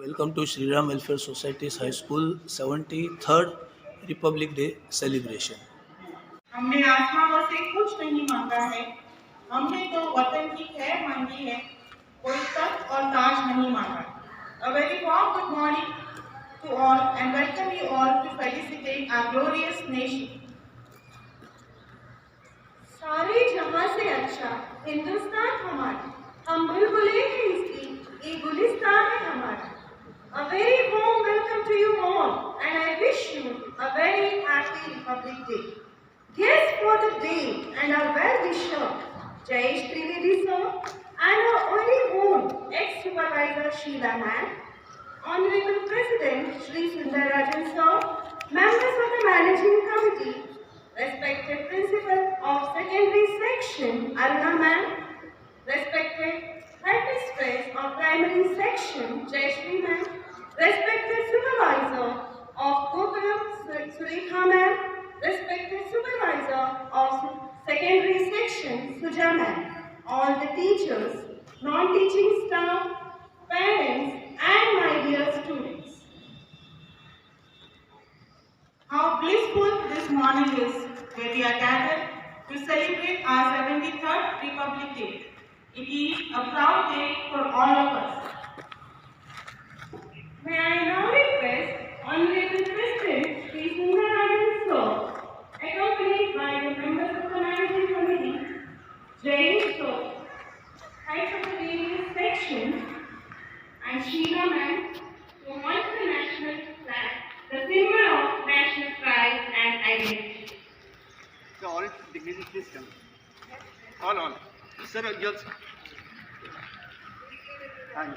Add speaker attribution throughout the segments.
Speaker 1: Welcome to SHREE Welfare Society's High School 73rd Republic Day celebration.
Speaker 2: हमने आसमानों से कुछ नहीं मांगा है, हमने तो वतन की खैर मांगी है, कोई तख्त और ताज नहीं मांगा। A very warm good morning to all and welcome you all to felicitate our glorious nation.
Speaker 3: सारे जहां से अच्छा हिंदुस्तान हमारा, हम बुलबुलें हैं इसकी, ये गुलिस्तान है हमारा। A very warm welcome to you all and I wish you a very happy Republic Day. Guests for the day and our well-wisher SHREE sir and our only own ex-supervisor Sheila ma'am, Honorable President Shri Sundarajan sir, members of the Managing Committee, respected Principal of Secondary Section Aruna ma'am, respected Headmistress of Primary Section SHREE ma'am, respected Supervisor of Gokulam Surekha ma'am, respected Supervisor of Secondary Section Suja ma'am, all the teachers, non-teaching staff, parents and my dear students.
Speaker 2: How blissful this morning is where we are gathered to celebrate our 73rd Republic Day. It is a proud day for all of us.
Speaker 3: May I now request Honorable President Shri Sundarajan sir, accompanied by the members of the Managing Committee, Jain sir, heads of the various sections, and Sheila ma'am to hoist the national flag, the symbol of national pride and identity.
Speaker 4: So all dignitaries please come. All. Sir, yours. And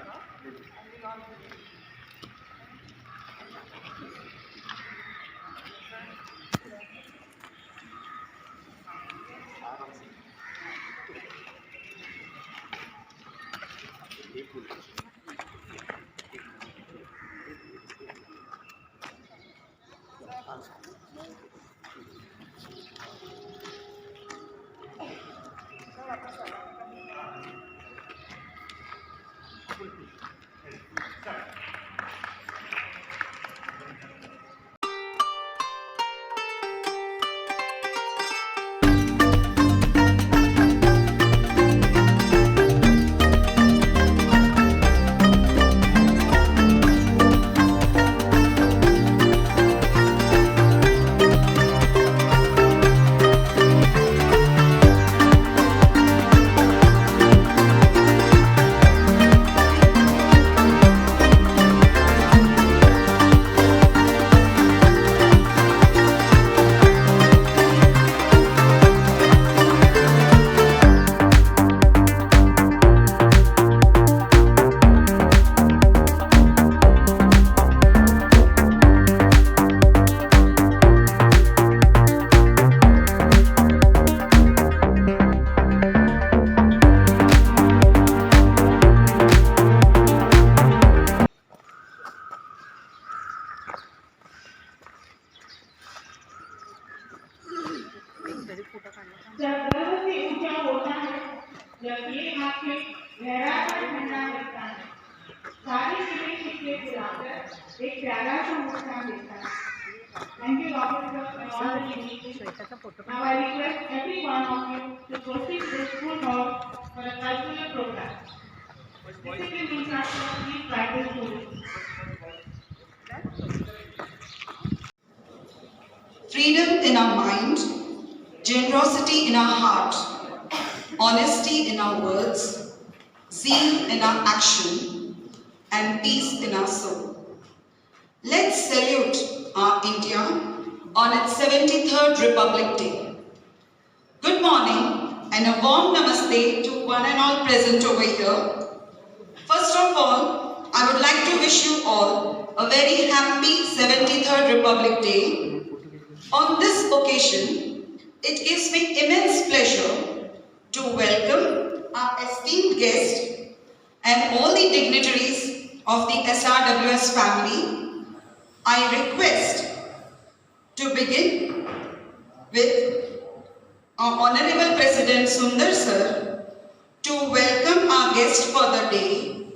Speaker 2: जब गर्व से ऊंचा होता है, जब ये आंखें लहराकर ठंडा देता है, सारे गिले शिकवे भुलाकर एक प्यारा सा मुस्कान देता है. Thank you, Officer, and all the dignitaries. Now I request every one of you to proceed to the school hall for a cultural program. Discipline instructor, please guide the students.
Speaker 5: Freedom in our mind, generosity in our heart, honesty in our words, zeal in our action, and peace in our soul. Let's salute our India on its 73rd Republic Day. Good morning and a warm namaste to one and all present over here. First of all, I would like to wish you all a very happy 73rd Republic Day. On this occasion, it gives me immense pleasure to welcome our esteemed guest and all the dignitaries of the SRWS family. I request to begin with our Honorable President Sundar Sir to welcome our guest for the day,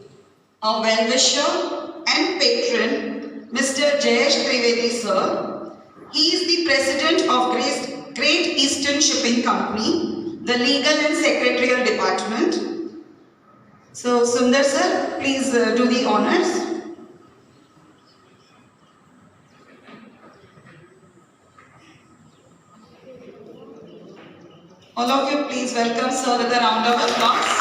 Speaker 5: our well-wisher and patron, Mr. Jayesh Trivedi sir. He is the president of Great Eastern Shipping Company, the legal and secretarial department. So Sundar sir, please do the honors. All of you please welcome sir with a round of applause.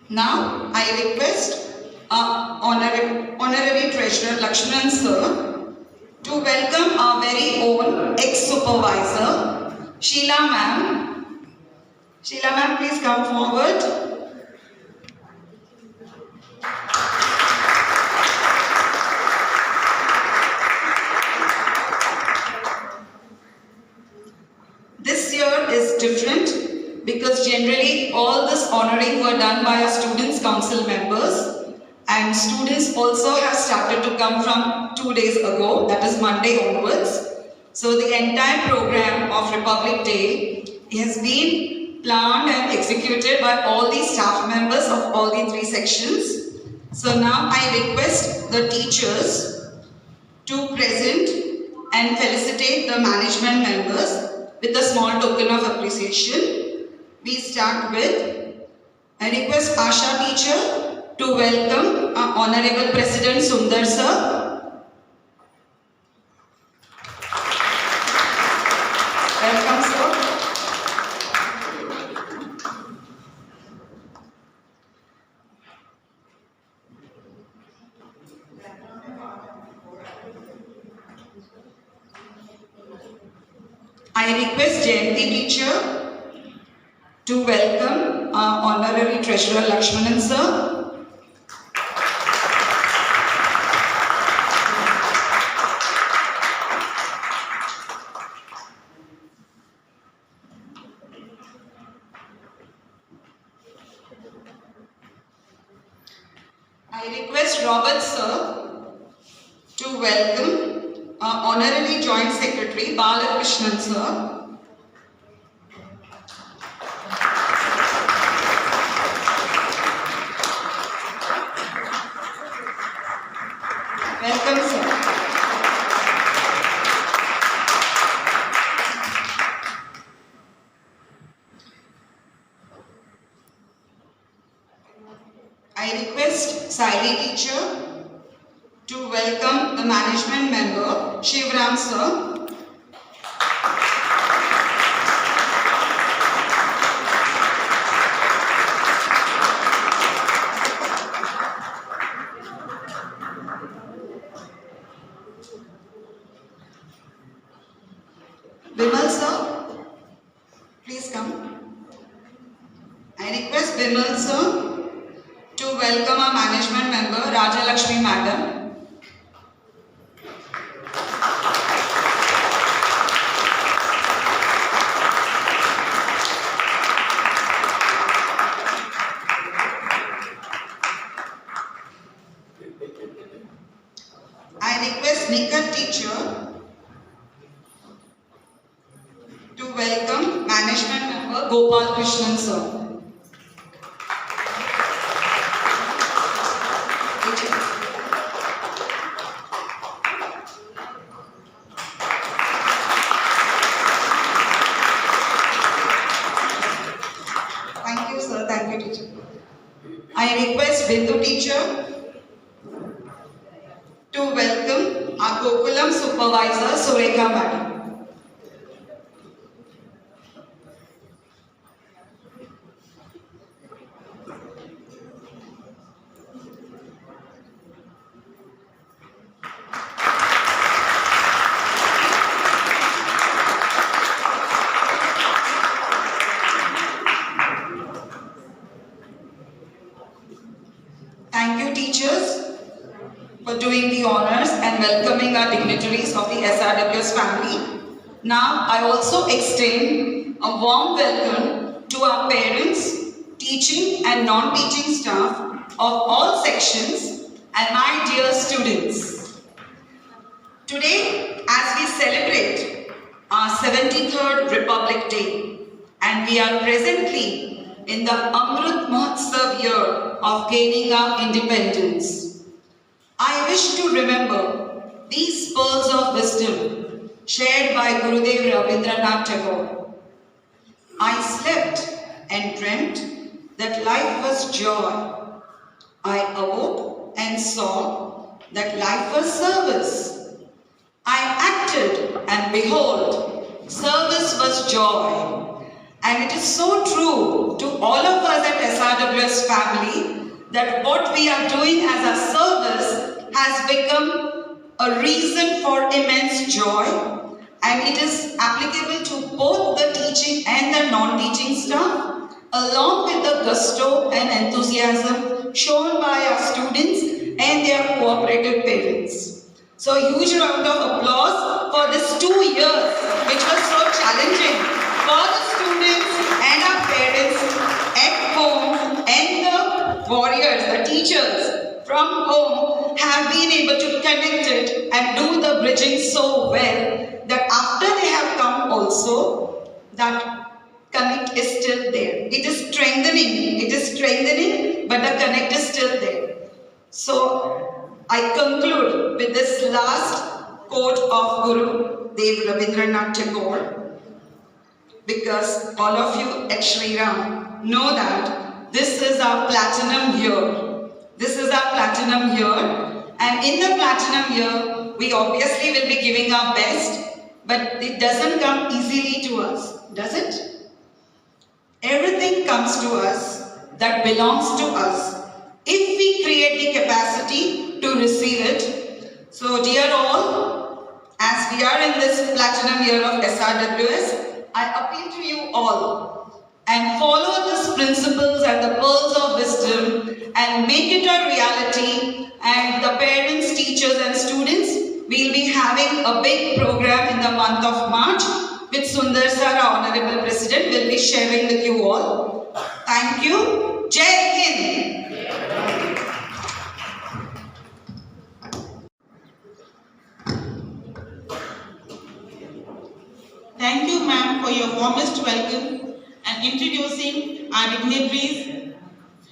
Speaker 5: Now I request our honorary treasurer Lakshman sir to welcome our very own ex-supervisor Sheila ma'am. Sheila ma'am, please come forward. This year is different because generally all this honoring were done by our students council members, and students also have started to come from 2 days ago, that is Monday onwards. So the entire program of Republic Day has been planned and executed by all the staff members of all the 3 sections. So now I request the teachers to present and felicitate the management members with a small token of appreciation. We start with, I request Asha teacher to welcome our Honorable President Sundar sir. Welcome sir. I request Jayanti teacher to welcome our honorary treasurer Lakshmanan sir. I request Robert sir to welcome our honorary joint secretary Balakrishnan sir. Welcome sir. I request Saili teacher to welcome the management member Shivram sir. Vimal sir, please come. I request Vimal sir to welcome our management member Raja Lakshmi madam. I request Nikat teacher to welcome management member Gopal Krishnan sir. Thank you sir, thank you teacher. I request Bindu teacher to welcome our Gokulam supervisor Surekha madam. Thank you teachers for doing the honors and welcoming our dignitaries of the SRWS family. Now I also extend a warm welcome to our parents, teaching and non-teaching staff of all sections and my dear students. Today, as we celebrate our 73rd Republic Day, and we are presently in the Amrit Mahotsav year of gaining our independence. I wish to remember these pearls of wisdom shared by Gurudev Rabindranath Tagore. I slept and dreamt that life was joy. I awoke and saw that life was service. I acted and behold, service was joy. And it is so true to all of us at SRWS family that what we are doing as a service has become a reason for immense joy, and it is applicable to both the teaching and the non-teaching staff, along with the gusto and enthusiasm shown by our students and their cooperative parents. So a huge round of applause for this 2 years, which was so challenging for the students and our parents at home, and the warriors, the teachers from home have been able to connect it and do the bridging so well that after they have come also, that connect is still there. It is strengthening, but the connect is still there. So I conclude with this last quote of Guru Dev Rabindranath Tagore, because all of you at SHREE know that this is our platinum year. This is our platinum year, and in the platinum year, we obviously will be giving our best, but it doesn't come easily to us, does it? Everything comes to us that belongs to us if we create the capacity to receive it. So dear all, as we are in this platinum year of SRWS, I appeal to you all and follow these principles and the pearls of wisdom and make it a reality. And the parents, teachers and students, we'll be having a big program in the month of March with Sundar sir, our Honorable President, will be sharing with you all. Thank you. Jai Hind.
Speaker 2: Thank you, ma'am, for your warmest welcome and introducing our dignitaries,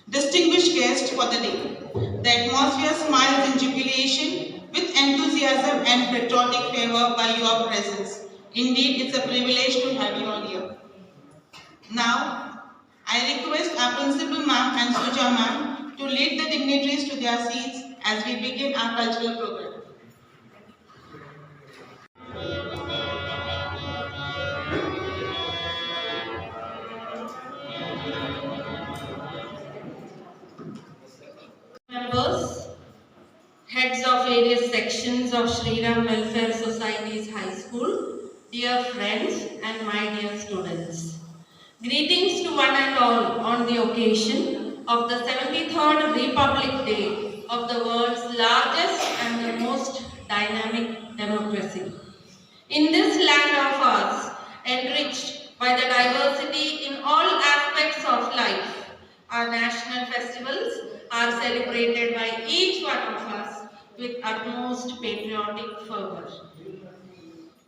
Speaker 2: distinguished guests for the day. The atmosphere smiles in jubilation with enthusiasm and patriotic fervor by your presence. Indeed, it's a privilege to have you all here. Now, I request our principal ma'am and Suja ma'am to lead the dignitaries to their seats as we begin our cultural program.
Speaker 3: Members, heads of various sections of SHREE Welfare Society's High School, dear friends and my dear students. Greetings to one and all on the occasion of the 73rd Republic Day of the world's largest and the most dynamic democracy. In this land of ours, enriched by the diversity in all aspects of life, our national festivals are celebrated by each one of us with utmost patriotic fervor.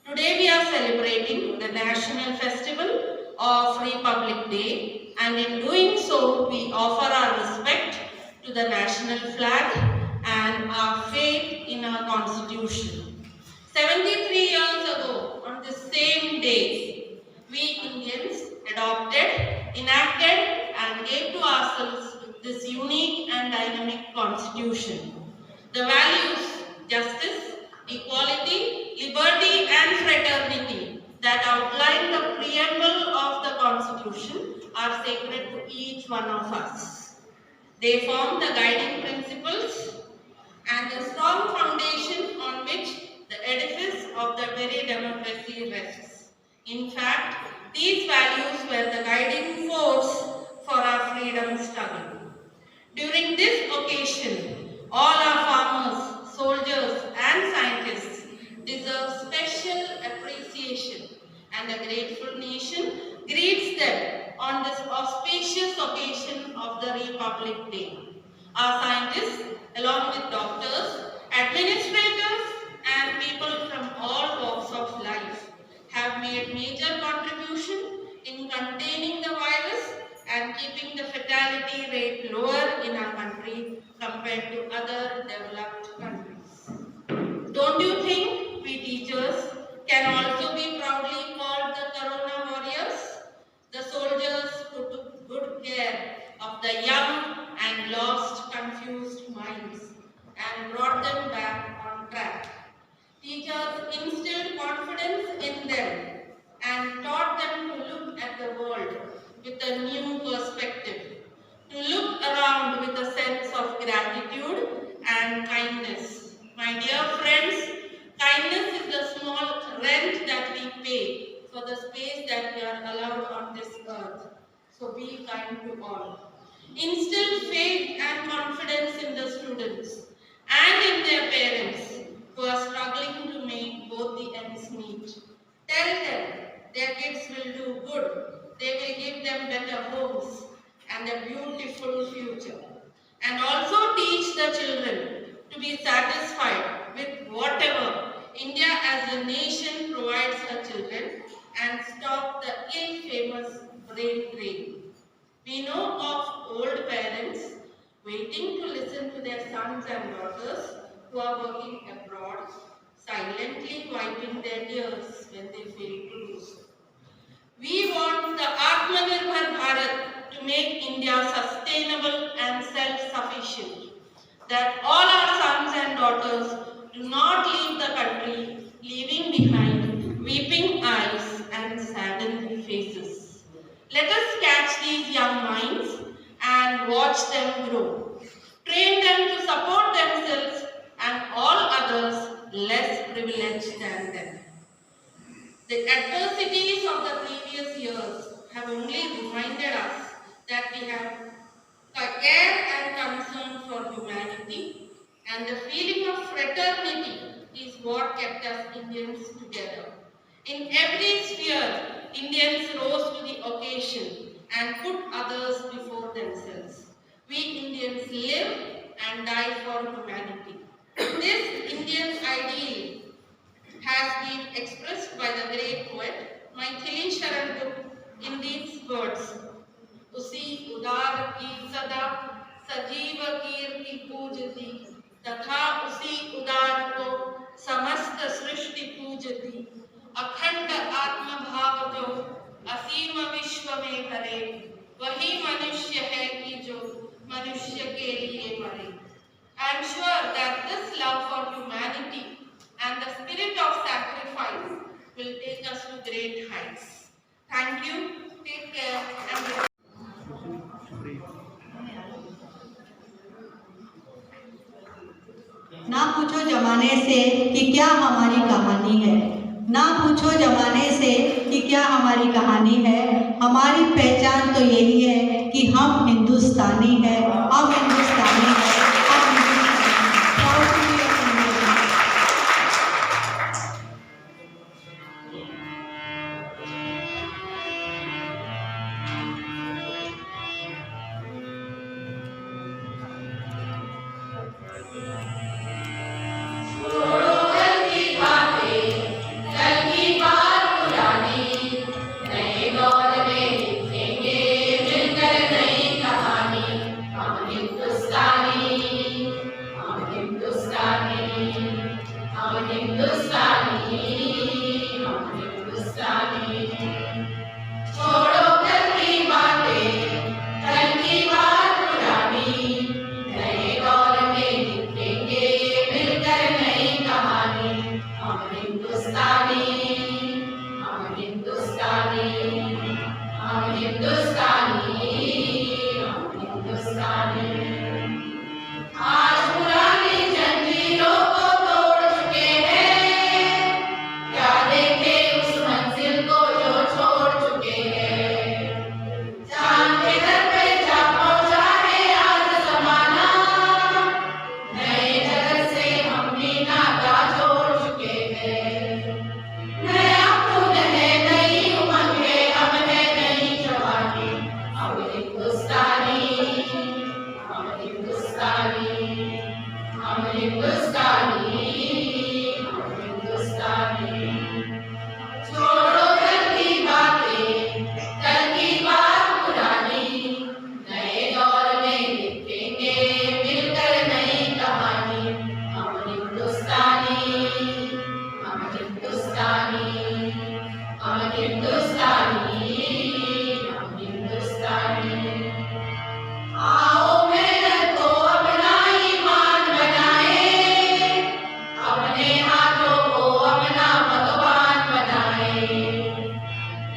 Speaker 3: Today we are celebrating the National Festival of Republic Day, and in doing so we offer our respect to the national flag and our faith in our Constitution. 73 years ago, on the same day, we Indians adopted, enacted and gave to ourselves this unique and dynamic Constitution. The values, justice, equality, liberty and fraternity that outline the preamble of the Constitution are sacred to each one of us. They form the guiding principles and the strong foundation on which the edifice of the very democracy rests. In fact, these values were the guiding force for our freedom struggle. During this occasion, all our farmers, soldiers and scientists deserve special appreciation, and a grateful nation greets them on this auspicious occasion of the Republic Day. Our scientists, along with doctors, administrators and people from all walks of life, have made
Speaker 6: made major contribution in containing the virus and keeping the fatality rate lower in our country compared to other developed countries. Don't you think we teachers can also be proudly called the Corona warriors? The soldiers who took good care of the young and lost, confused minds and brought them back on track. Teachers instilled confidence in them and taught them to look at the world with a new perspective, to look around with a sense of gratitude and kindness. My dear friends, kindness is the small rent that we pay for the space that we are allowed on this earth. So be kind to all. Instill faith and confidence in the students and in their parents who are struggling to make both the ends meet. Tell them their kids will do good. They will give them better homes and a beautiful future. And also teach the children to be satisfied with whatever India as a nation provides her children and stop the ill-famous brain drain. We know of old parents waiting to listen to their sons and daughters who are working abroad, silently wiping their tears when they fail to do so. We want the Atmanirbhar Bharat to make India sustainable and self-sufficient, that all our sons and daughters do not leave the country, leaving behind weeping eyes and saddened faces. Let us catch these young minds and watch them grow. Train them to support themselves and all others less privileged than them. The adversities of the previous years have only reminded us that we have care and concern for humanity, and the feeling of fraternity is what kept us Indians together. In every sphere, Indians rose to the occasion and put others before themselves. We Indians live and die for humanity. This Indian ideal has been expressed by the great poet Maithili Sharan Gupta in these words. Usi udar ki sada sajiva kirti pujati तथा उसी उदार को समस्त सृष्टि पूजती अखंड आत्म भाव जो असीम विश्व में भरे वही मनुष्य है कि जो मनुष्य के लिए मरे. I am sure that this love for humanity and the spirit of sacrifice will take us to great heights. Thank you. Take care and
Speaker 7: ना पूछो जमाने से कि क्या हमारी कहानी है, ना पूछो जमाने से कि क्या हमारी कहानी है. हमारी पहचान तो यही है कि हम हिंदुस्तानी हैं, हम हिंदुस्तानी हैं, हम हिंदुस्तानी हैं.
Speaker 6: छोड़ो आओ मेहनत को अपना ईमान बनाए, अपने हाथों को अपना भगवान बनाए।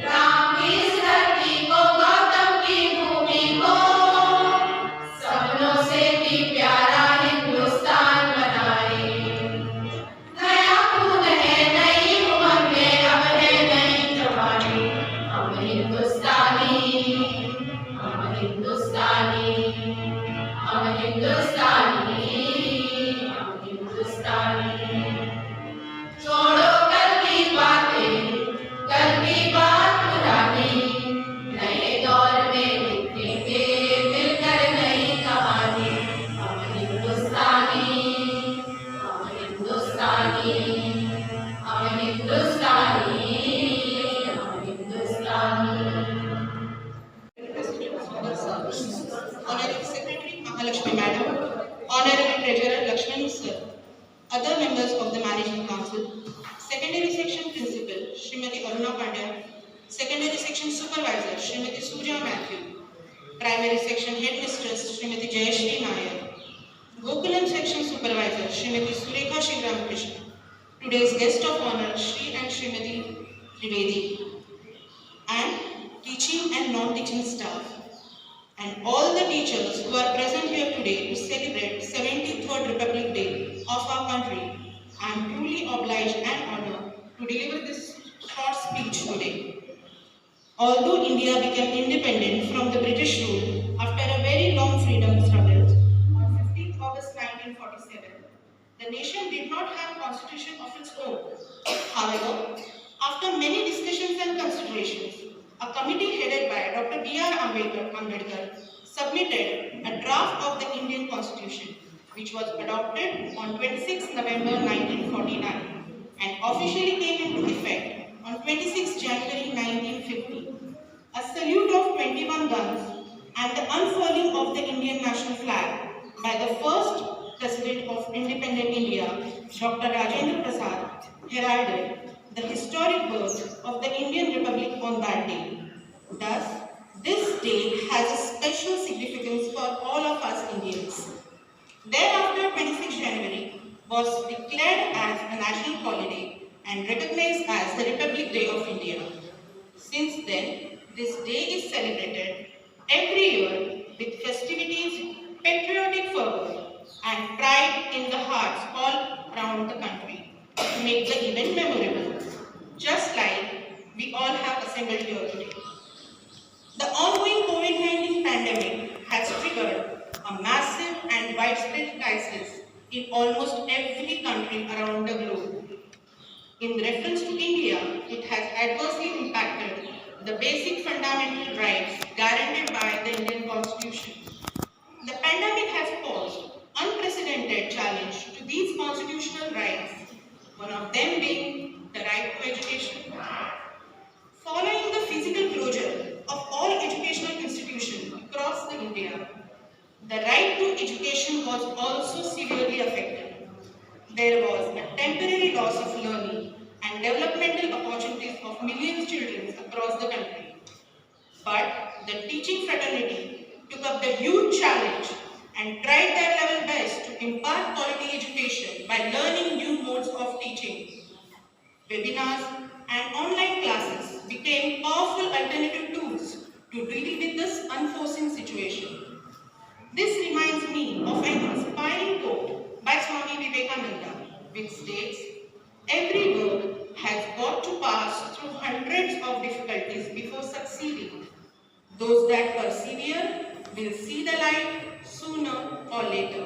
Speaker 6: राम की इस धरती को, गौतम की भूमि को, सपनों से भी प्यारा हिंदुस्तान बनाए। नया खून है, नई उमंगें, अब है नई जवानी। हम हिंदुस्तानी, हम हिंदुस्तानी, हम हिंदुस्तानी, हम हिंदुस्तानी। छोड़ो कल की बातें, कल की बात पुरानी, नए दौर में लिखेंगे मिलकर नई कहानी। हम हिंदुस्तानी, हम हिंदुस्तानी, हम हिंदुस्तानी, हम हिंदुस्तानी।
Speaker 8: Honorary Secretary Mahalakshmi Madam, Honorary Treasurer Lakshman Sir, other members of the Managing Council, Secondary Section Principal Srimati Aruna Pandya, Secondary Section Supervisor Srimati Surya Matthew, Primary Section Headmistress Srimati Jayashree Nair, Gokulam Section Supervisor Srimati Surekha Shivramakrishna, today's guest of honor Shri and Srimati Trivedi, and teaching and non-teaching staff, and all the teachers who are present here today to celebrate 73rd Republic Day of our country. I am truly obliged and honored to deliver this short speech today. Although India became independent from the British rule after a very long freedom struggle on 15th August 1947, the nation did not have a constitution of its own. However, after many discussions and considerations, a committee headed by Dr. B.R. Ambedkar submitted a draft of the Indian Constitution, which was adopted on 26 November 1949 and officially came into effect on 26 January 1950. A salute of 21 guns and the unfurling of the Indian national flag by the first President of independent India, Dr. Rajendra Prasad, heralded the historic birth of the Indian Republic on that day. Thus, this day has a special significance for all of us Indians. Thereafter, 26 January was declared as a national holiday and recognized as the Republic Day of India. Since then, this day is celebrated every year with festivities, patriotic fervor, and pride in the hearts all around the country to make the event memorable, just like we all have assembled here today. The ongoing COVID-19 pandemic has triggered a massive and widespread crisis in almost every country around the globe. In reference to India, it has adversely impacted the basic fundamental rights guaranteed by the Indian Constitution. The pandemic has posed unprecedented challenge to these constitutional rights, one of them being the right to education. Following the physical closure of all educational institutions across India, the right to education was also severely affected. There was a temporary loss of learning and developmental opportunities of millions of children across the country. But the teaching fraternity took up the huge challenge and tried their level best to impart quality education by learning new modes of teaching. Webinars and online classes became powerful alternative tools to deal with this unforeseen situation. This reminds me of an inspiring quote by Swami Vivekananda, which states, "Every work has got to pass through hundreds of difficulties before succeeding. Those that persevere will see the light sooner or later."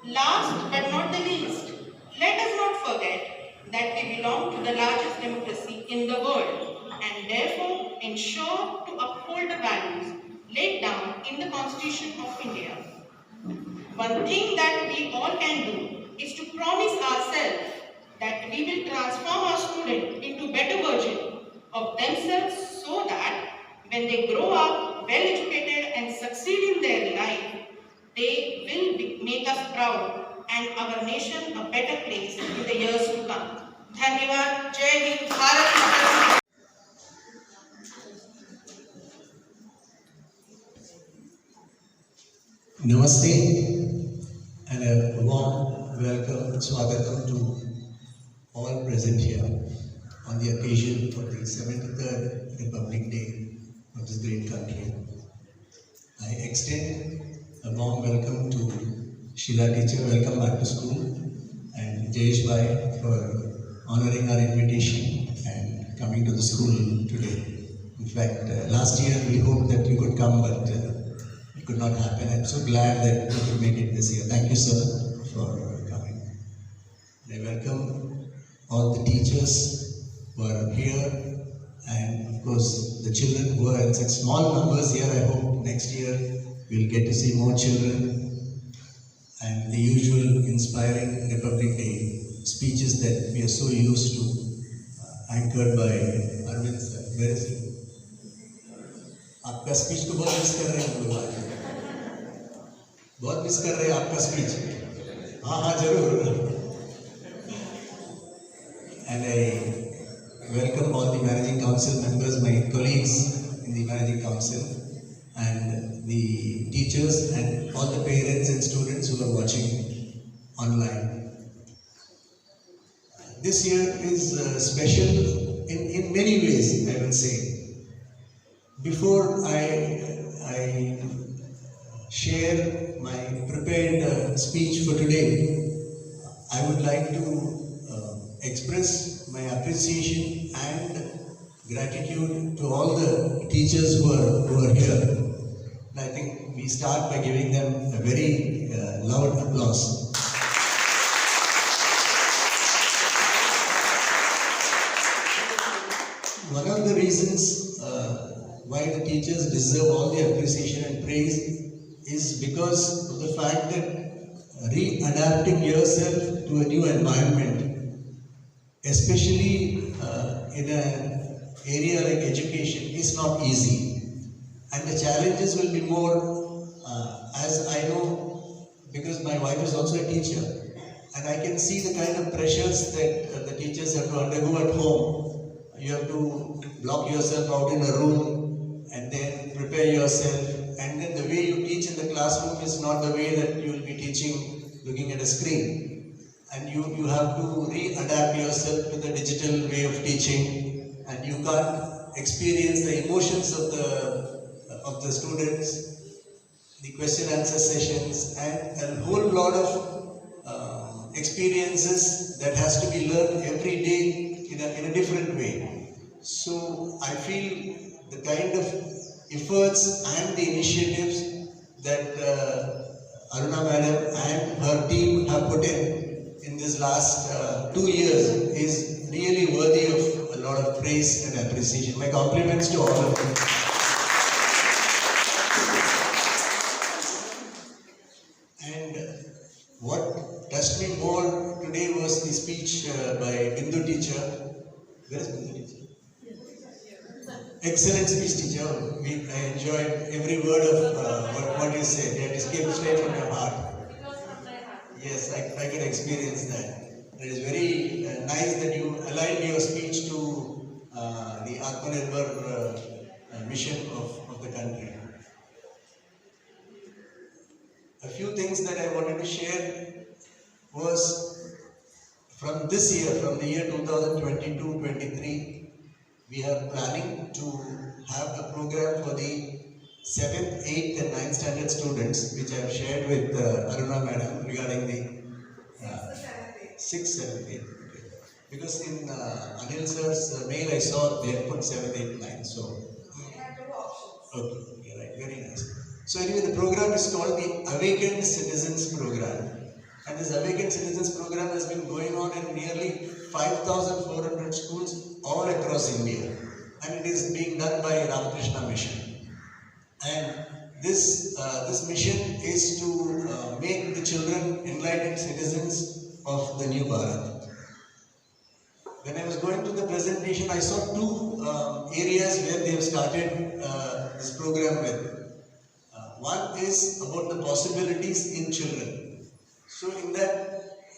Speaker 8: Last but not the least, let us not forget that we belong to the largest democracy in the world and therefore ensure to uphold the values laid down in the Constitution of India. One thing that we all can do is to promise ourselves that we will transform our students into better version of themselves so that when they grow up well educated and succeed in their life, they will make us proud and our nation a better place in the years to come. Dhanyavad. Jai Hind. Bharat Mata Ki.
Speaker 9: Namaste and a warm welcome, Swagatam to all present here on the occasion of the 73rd Republic Day of this great country. I extend a warm welcome to Sheila teacher, welcome back to school, and Jayesh Bhai for honoring our invitation and coming to the school today. In fact, last year we hoped that you could come, but it could not happen. I'm so glad that you could make it this year. Thank you, sir, for coming. I welcome all the teachers who are here, and of course the children who are in such small numbers here. I hope next year we'll get to see more children, and the usual inspiring Republic Day speeches that we are so used to, anchored by Arvind sir. Where is he? आपका speech को बहुत miss कर रहे हैं हम लोग आज, बहुत मिस कर रहे हैं आपका स्पीच. हाँ हाँ जरूर. And I welcome all the managing council members, my colleagues in the managing council, and the teachers and all the parents and students who are watching online. This year is special in many ways, I will say. Before I share my prepared speech for today, I would like to express my appreciation and gratitude to all the teachers who are here. And I think we start by giving them a very loud applause. One of the reasons why the teachers deserve all the appreciation and praise is because of the fact that readapting yourself to a new environment, especially in an area like education, is not easy. And the challenges will be more, as I know, because my wife is also a teacher, and I can see the kind of pressures that the teachers have to undergo at home. You have to block yourself out in a room and then prepare yourself, and then the way you teach in the classroom is not the way that you will be teaching looking at a screen, and you have to readapt yourself to the digital way of teaching, and you can't experience the emotions of the students, the question answer sessions, and a whole lot of experiences that has to be learned every day in a different way. So I feel the kind of efforts and the initiatives that Aruna madam and her team have put in this last 2 years is really worthy of a lot of praise and appreciation. My compliments to all of you. And what touched me more today was the speech by Bindu teacher. Where is Bindu teacher? Excellent speech, teacher. I enjoyed every word of what you said. It came straight from your heart. Yes, I can experience that. It is very nice that you aligned your speech to the Atmanirbhar mission of the country. A few things that I wanted to share was from this year, from the year 2022-23, we are planning to have a program for the 7th, 8th and 9th standard students, which I have shared with Aruna madam regarding the 6th, 7th, 8th. Okay. Because in Anil sir's mail I saw they had put 7th, 8th, 9th. So, okay, right, very nice. So anyway, the program is called the Awakened Citizens Program. And this Awakened Citizens Program has been going on in nearly 5,400 schools all across India, and it is being done by Ramakrishna Mission. And this mission is to make the children enlightened citizens of the new Bharat. When I was going to the presentation, I saw two areas where they have started this program with. One is about the possibilities in children. So in that,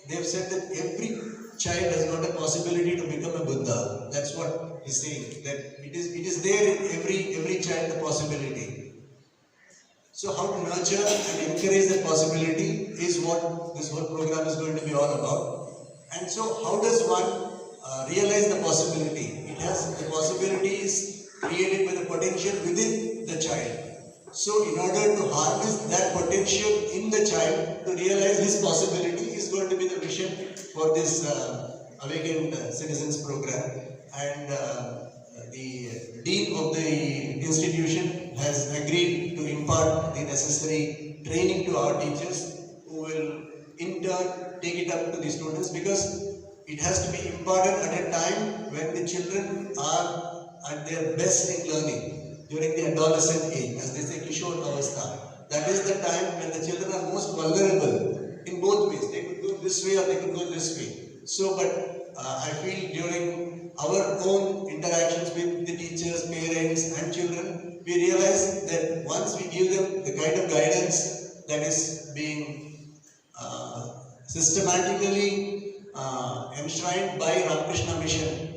Speaker 9: they have said that every child has got a possibility to become a Buddha. That's what he's saying, that it is there in every child, the possibility. So how to nurture and encourage that possibility is what this whole program is going to be all about. And so how does one realize the possibility? It has the possibilities created by the potential within the child. So in order to harness that potential in the child to realize his possibility is going to be the vision for this Awakened Citizens program. And the Dean of the institution has agreed to impart the necessary training to our teachers, who will in turn take it up to the students, because it has to be imparted at a time when the children are at their best in learning, during the adolescent age, as they say, Kishore Avastha. That is the time when the children are most vulnerable in both ways. They could go this way or they could go this way. So, but I feel during our own interactions with the teachers, parents and children, we realize that once we give them the kind of guidance that is being systematically enshrined by Ramakrishna Mission,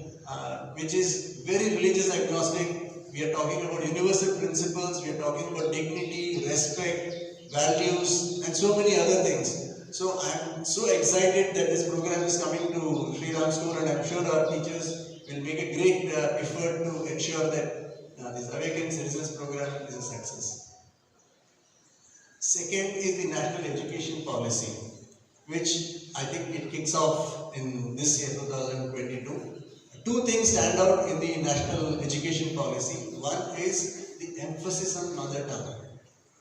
Speaker 9: which is very religious agnostic. We are talking about universal principles, we are talking about dignity, respect, values and so many other things. So I am so excited that this program is coming to SHREE School, and I am sure our teachers will make a great effort to ensure that this Awakened Citizens program is a success. Second is the National Education Policy, which I think it kicks off in this year 2022. Two things stand out in the National Education Policy. One is the emphasis on mother tongue,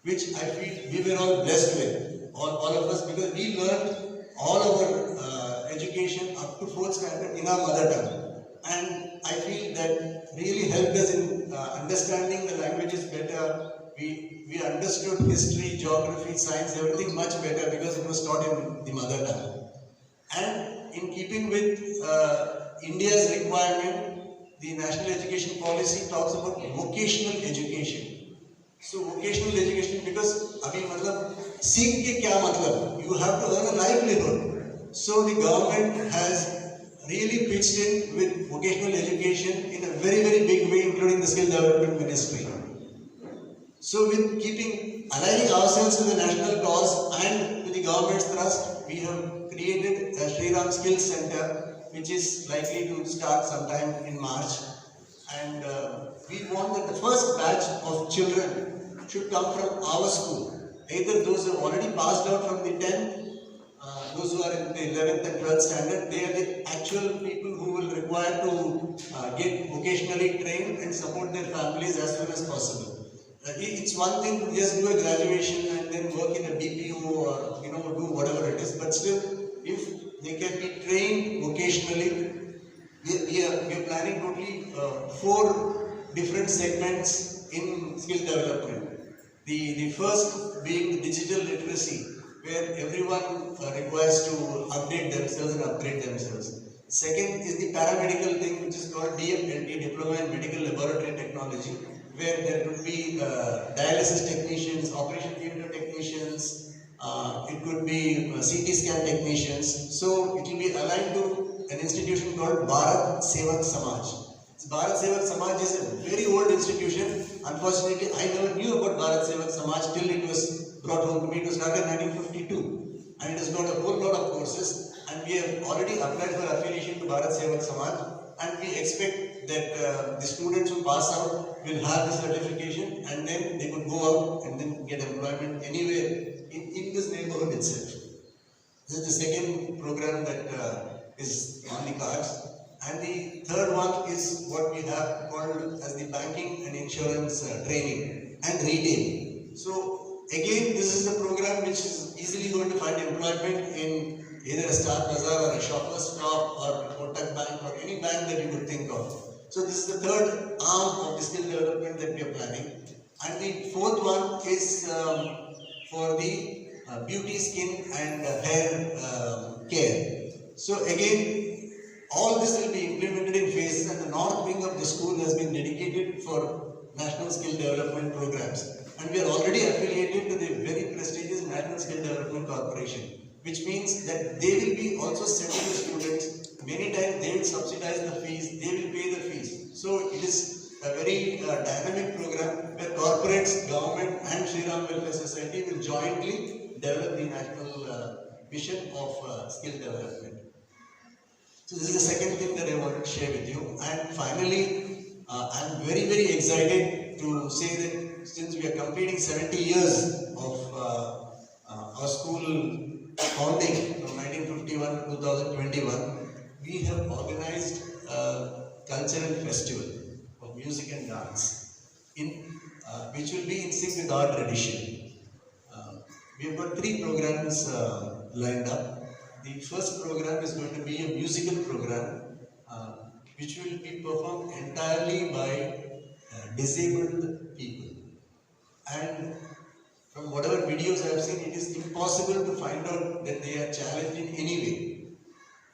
Speaker 9: which I feel we were all blessed with, all of us, because we learned all our education up to 4th standard in our mother tongue. And I feel that really helped us in understanding the languages better. We understood history, geography, science, everything much better because it was taught in the mother tongue. And in keeping with India's requirement, the National Education Policy talks about vocational education. So vocational education, because abhi matlab seekh ke kya matlab? You have to earn a livelihood. So the government has really pitched in with vocational education in a very, very big way, including the Skill Development Ministry. So with aligning ourselves to the national cause and to the government's thrust, we have created a SHREE Skills Center, which is likely to start sometime in March. And we want that the first batch of children should come from our school. Either those who have already passed out from the 10th, those who are in the 11th and 12th standard, they are the actual people who will require to get vocationally trained and support their families as soon as possible. It's one thing to just do a graduation and then work in a BPO or do whatever it is, but still, if they can be trained vocationally, we are planning totally 4 different segments in skill development. The first being the digital literacy, where everyone requires to update themselves and upgrade themselves. Second is the paramedical thing, which is called DMLT, Diploma in Medical Laboratory Technology, where there could be dialysis technicians, operation theatre technicians, it could be CT scan technicians. So it will be aligned to an institution called Bharat Sevak Samaj. Bharat Sevak Samaj is a very old institution. Unfortunately, I never knew about Bharat Sevak Samaj till it was brought home to me. It was started in 1952 and it has got a whole lot of courses, and we have already applied for affiliation to Bharat Sevak Samaj, and we expect that the students who pass out will have the certification and then they could go out and then get employment anywhere in this neighborhood itself. This is the second program that is on the cards. And the third one is what we have called as the banking and insurance training and retail. So again, this is a program which is easily going to find employment in either a Star Bazaar or a Shoppers Stop or a Kotak Bank or any bank that you would think of. So this is the third arm of the skill development that we are planning. And the fourth one is for the beauty, skin and hair care. So again, all this will be implemented in phases, and the north wing of the school has been dedicated for national skill development programs. And we are already affiliated to the very prestigious National Skill Development Corporation, which means that they will be also sending the students. Many times they will subsidize the fees, they will pay the fees. So it is a very dynamic program where corporates, government and SHREE Welfare jointly develop the national vision of skill development. So this is the second thing that I wanted to share with you. And finally, I'm very, very excited to say that since we are completing 70 years of our school founding from 1951 to 2021, we have organized a cultural festival of music and dance, which will be in sync with our tradition. We have got 3 programs lined up. The first program is going to be a musical program which will be performed entirely by disabled people. And from whatever videos I have seen, it is impossible to find out that they are challenged in any way.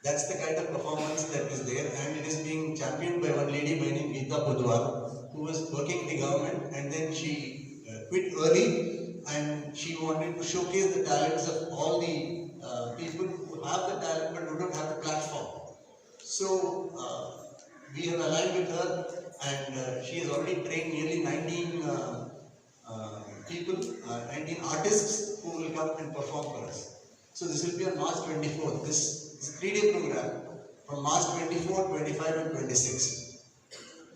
Speaker 9: That's the kind of performance that is there, and it is being championed by one lady by name Geeta Budwar, who was working in the government and then she quit early, and she wanted to showcase the talents of all the people who have the talent but who don't have the platform. So we have aligned with her, and she has already trained nearly 19 people, 19 artists who will come and perform for us. So this will be on March 24th. This is a 3-day program from March 24, 25 and 26.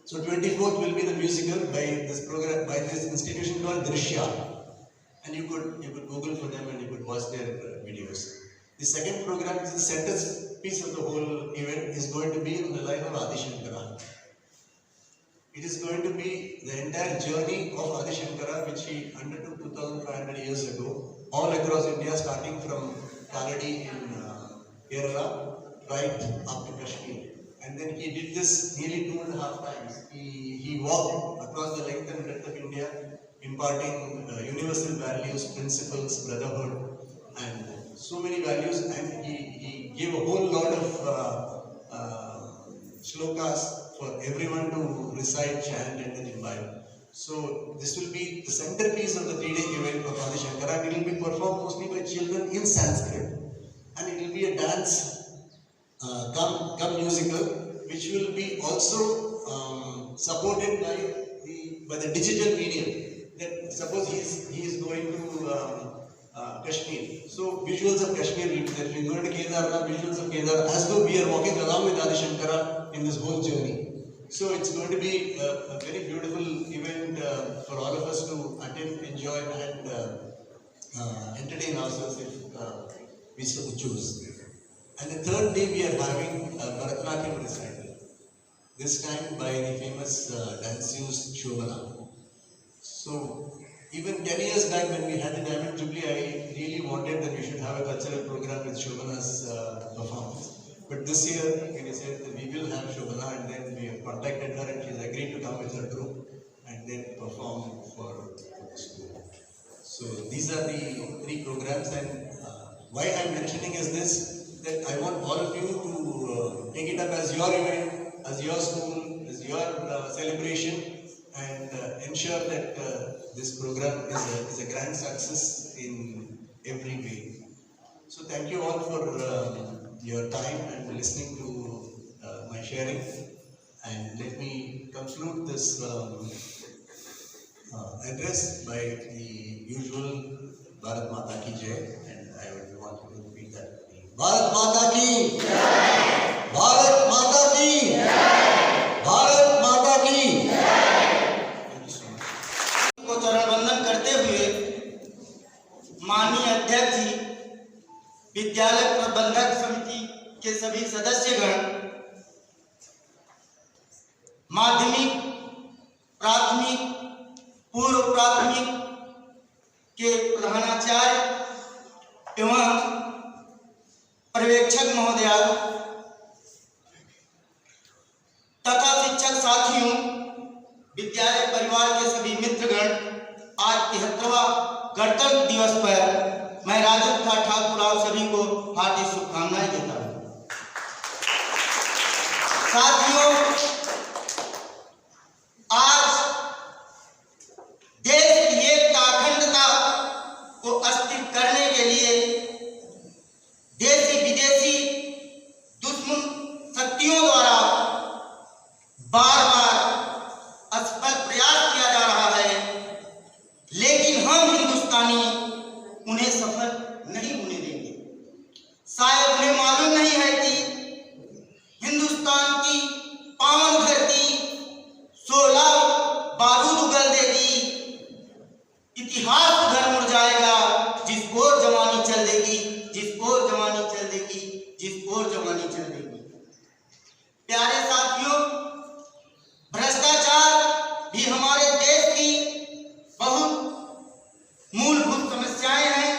Speaker 9: So 24th will be the musical by this program, by this institution called Drishya. And you could Google for them and you could watch their videos. The second program is the centerpiece of the whole event, is going to be on the life of Adi Shankara. It is going to be the entire journey of Adi Shankara, which he undertook 2,500 years ago, all across India, starting from Kaladi in Kerala, right up to Kashmir. And then he did this nearly 2.5 times. He walked across the length and breadth of India, imparting universal values, principles, brotherhood, and so many values. And he gave a whole lot of shlokas for everyone to recite, chant, and then imbibe. So this will be the centerpiece of the 3-day event of Adi Shankara. It will be performed mostly by children in Sanskrit, and it will be a dance come musical, which will be also supported by the digital medium. That suppose he is going to Kashmir, so visuals of Kashmir will be there. If you go to Kedarnath, visuals of Kedar, as though we are walking along with Adi Shankara in this whole journey. So it's going to be a very beautiful event for all of us to attend, enjoy, and entertain ourselves if we so choose. And the third day we are having a Bharatanatyam recital, this time by the famous dancers Shobana. So even 10 years back when we had the Diamond Jubilee, I really wanted that we should have a cultural program with Shobana's performance. But this year we decided that we will have Shobana, and then we have contacted her and she has agreed to come with her group and then perform for the school. So these are the 3 programs, and why I am mentioning is this, that I want all of you to take it up as your event, as your school, as your celebration, and ensure that this program is a grand success in every way. So thank you all for your time and listening to my sharing, and let me conclude this address by the usual Bharat Mata Ki Jai, and I would want to repeat that. Bharat Mata Ki Jai! Bharat Mata Ki Jai! Bharat Mata Ki Jai! Thank you so much.
Speaker 10: को चरण वंदन करते हुए माननीय अध्यक्ष जी, विद्यालय प्रबंधक समिति के सभी सदस्यगण, माध्यमिक, प्राथमिक, पूर्व प्राथमिक के प्रधानाचार्य एवं पर्यवेक्षक महोदया तथा शिक्षक साथियों, विद्यालय परिवार के सभी मित्रगण, आज 73वां गणतंत्र दिवस पर मैं राजू ठाकुर आप सभी को हार्दिक शुभकामनाएं देता हूं। साथियों, आज देश की एकता अखंडता को अस्थिर करने के लिए देशी विदेशी दुश्मन शक्तियों द्वारा बार बार असफल प्रयास किया जा रहा है, लेकिन हम हिंदुस्तानी जवानी चल देगी, जिस ओर जवानी चल देगी, जिस ओर जवानी चल देगी। प्यारे साथियों, भ्रष्टाचार भी हमारे देश की बहुत मूलभूत समस्याएं हैं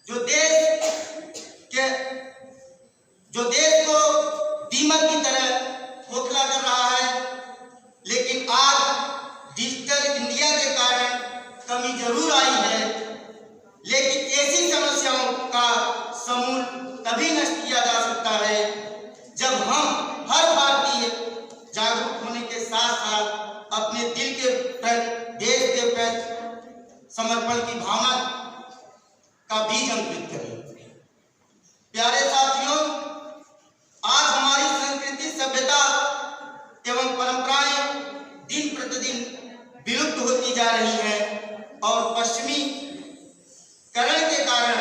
Speaker 10: जो देश को दीमक की तरह खोखला कर रहा है। लेकिन आज डिजिटल इंडिया के कारण कमी जरूर आई है, लेकिन ऐसी समस्याओं का समूल तभी नष्ट किया जा सकता है जब हम हर भारतीय जागरूक होने के साथ साथ अपने दिल के प्रति, देश के प्रति समर्पण की भावना का बीज अंकुरित करें। प्यारे साथियों, आज हमारी संस्कृति, सभ्यता एवं परंपराएं दिन प्रतिदिन विलुप्त होती जा रही हैं और पश्चिमीकरण के कारण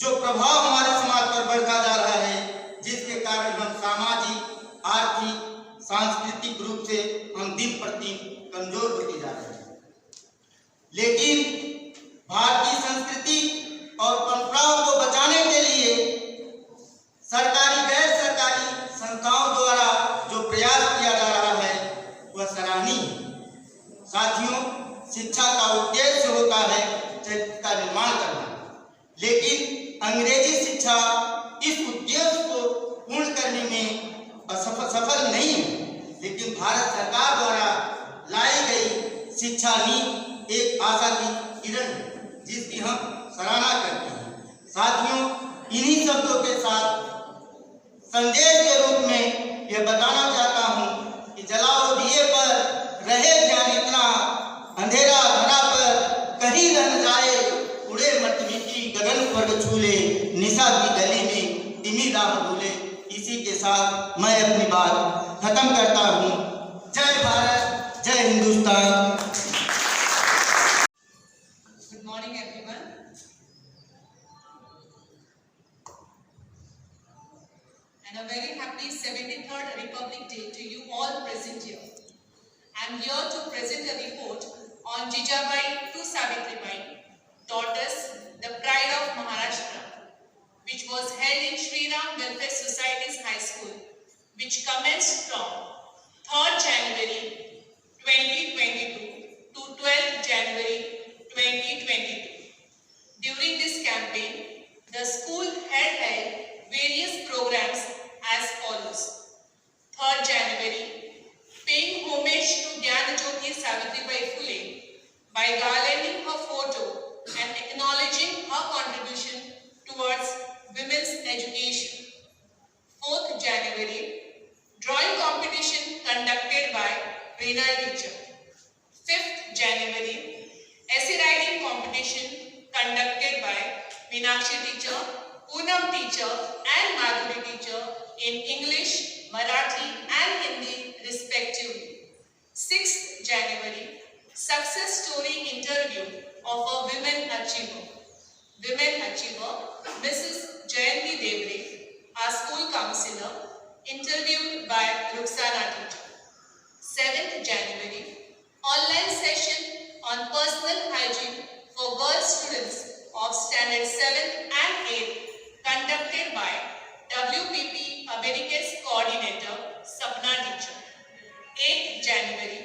Speaker 10: जो प्रभाव हमारे समाज पर बढ़ता जा रहा है, जिसके कारण हम सामाजिक, आर्थिक, सांस्कृतिक रूप से हम दिन प्रतिदिन कमजोर होते जा रहे हैं। लेकिन भारतीय संस्कृति और परंपराओं को बचाने के लिए सरकारी, गैर सरकारी संस्थाओं द्वारा जो प्रयास किया जा रहा है वह सराहनीय है। साथियों, शिक्षा का उद्देश्य होता है चरित्र का निर्माण करना, लेकिन अंग्रेजी शिक्षा इस उद्देश्य को पूर्ण करने में सफल नहीं है। लेकिन भारत सरकार द्वारा लाई गई शिक्षा नीति एक आशा की किरण है, जिसकी हम सराहना करते हैं। साथियों, इन्हीं शब्दों के साथ संदेश के रूप में यह बताना चाहता हूं कि जलाओ दिए पर रहे ध्यान इतना, अंधेरा धरा पर कहीं रह न जाए, उड़े मत मिट्टी गगन स्वर्ग छूले, निशा की गली में तिमी राह भूले। इसी के साथ मैं अपनी बात खत्म करता हूं। जय भारत, जय Hindustan.
Speaker 11: Good morning, everyone. And a very happy 73rd Republic Day to you all present here. I am here to present a report on Jijabai to Savitribai, daughters, the pride of Maharashtra, which was held in SHREE Welfare Society's High School, which commenced from 3rd January 2022 to 12th January 2022. During this campaign, the school had held various programs as follows. 3rd January, paying homage to Jnana-Jyoti Savitribai Phule by garlanding her photo and acknowledging her contribution towards women's education. 4th January, drawing competition conducted by Renal teacher. 5th January, essay writing competition conducted by Meenakshi teacher, Poonam teacher and Madhuri teacher in English, Marathi and Hindi respectively. 6th January, success story interview of a women achiever. Women achiever, Mrs. Jayanti Devre, our school counselor, interviewed by Ruxana teacher. 7th January, online session on personal hygiene for girl students of standard 7th and 8th conducted by WPP Americas coordinator Sapna teacher. 8th January,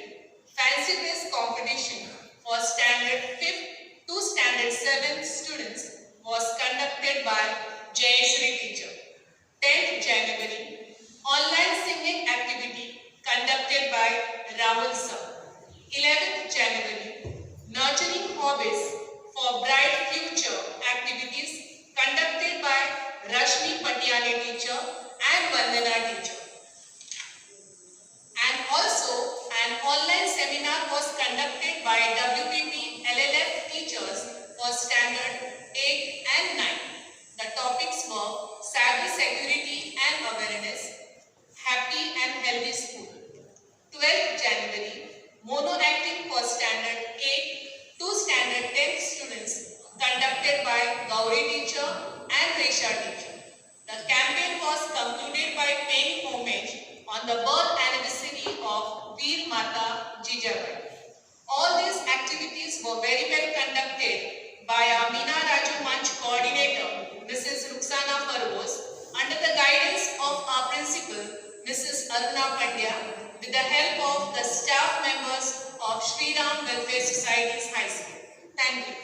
Speaker 11: fancy dress competition for standard 5th to standard 7th students was conducted by SHREE teacher. 10th January, online singing activity conducted by Rahul sir. 11th January, nurturing hobbies for bright future activities conducted by Rashmi Patiale teacher and Vandana teacher. And also an online seminar was conducted by WPP LLF teachers for standard 8 and 9. The topics were cyber security and awareness, happy and healthy school. 12th January, mono acting for standard 8 to standard 10 students conducted by Gauri teacher and Resha teacher. The campaign was concluded by paying homage on the birth anniversary of Veer Mata Jijabai. All these activities were very well conducted by our Meena Raju under the guidance of our principal, Mrs. Aruna Pandya, with the help of the staff members of SHREE Welfare Society's High School. Thank you.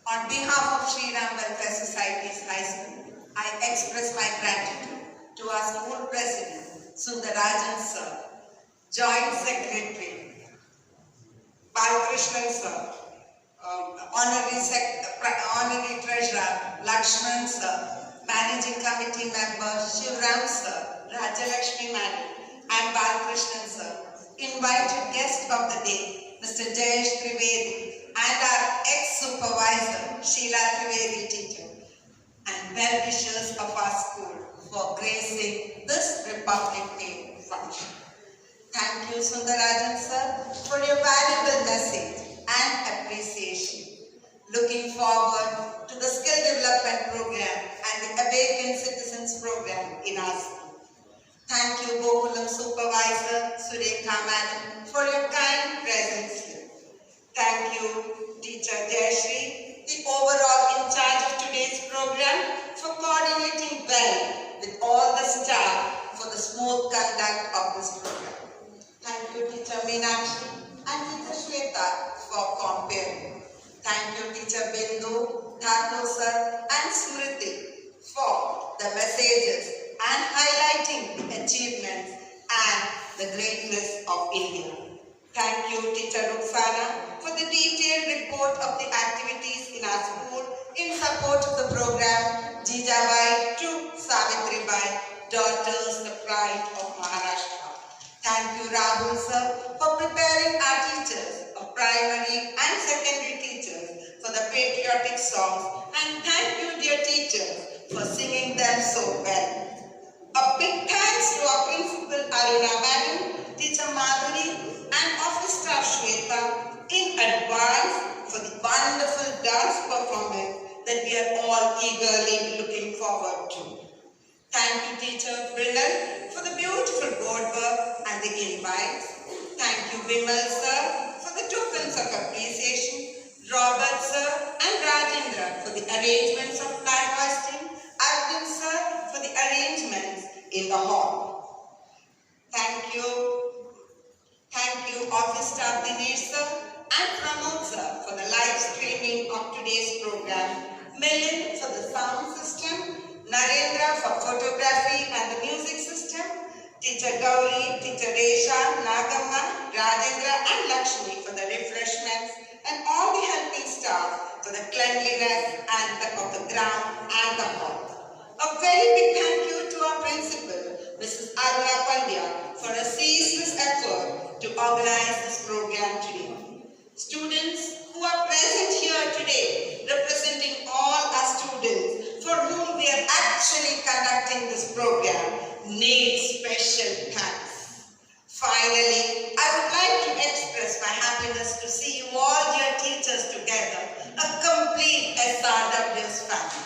Speaker 12: On behalf of SHREE Welfare Society's High School, I express my gratitude to our school president, Sundarajan sir, joint secretary, Balkrishnan sir, honorary treasurer, Lakshman sir, managing committee member, Shivram sir, Rajalakshmi madam, and Balkrishnan sir, invited guest of the day, Mr. Jayesh Trivedi, and our ex-supervisor, Sheila Trivedi teacher, and well-wishers of our school for gracing this Republic Day function. Thank you, Sundarajan sir, for your valuable message and appreciation. Looking forward to the skill development program and the Awakened Citizens program in our school. Thank you, Gokulam Supervisor Surekha Madam, for your kind presence here. Thank you, Teacher Jayashree, the overall in charge of today's program, for coordinating well with all the staff for the smooth conduct of this program. Thank you, Teacher Meenakshi and Teacher Shweta for comparing. Thank you, Teacher Bindu, Thakur sir and Smriti for the messages and highlighting the achievements and the greatness of India. Thank you, Teacher Ruxana, for the detailed report of the activities in our school in support of the program Jijabai to Savitribai, Daughters, the Pride of Maharashtra. Thank you, Rahul sir, for preparing our teachers, our primary and secondary teachers, for the patriotic songs, and thank you, dear teachers, for singing them so well. A big thanks to our principal Aruna Madam, Teacher Madhuri, and office staff Shweta in advance for the wonderful dance performance that we are all eagerly looking forward to. Thank you, Teacher Brilal, for the beautiful board work and the invites. Thank you, Vimal sir, for the tokens of appreciation, Robert sir and Rajesh Narendra for the arrangements of flag hoisting, Arvind sir for the arrangements in the hall. Thank you office staff Dinesh sir and Pramod sir for the live streaming of today's program, Milind for the sound system, Narendra for photography and the music system, Teacher Gauri, Teacher Resha, Nagamma, Rajendra and Lakshmi for the refreshments, and all the helping staff for the cleanliness of the ground and the hall. A very big thank you to our principal, Mrs. Aruna Pandya, for a ceaseless effort to organize this program today. Students who are present here today, representing all our students for whom we are actually conducting this program, need special thanks. Finally, I would like to express my happiness to see you all dear teachers together, a complete SRW's family.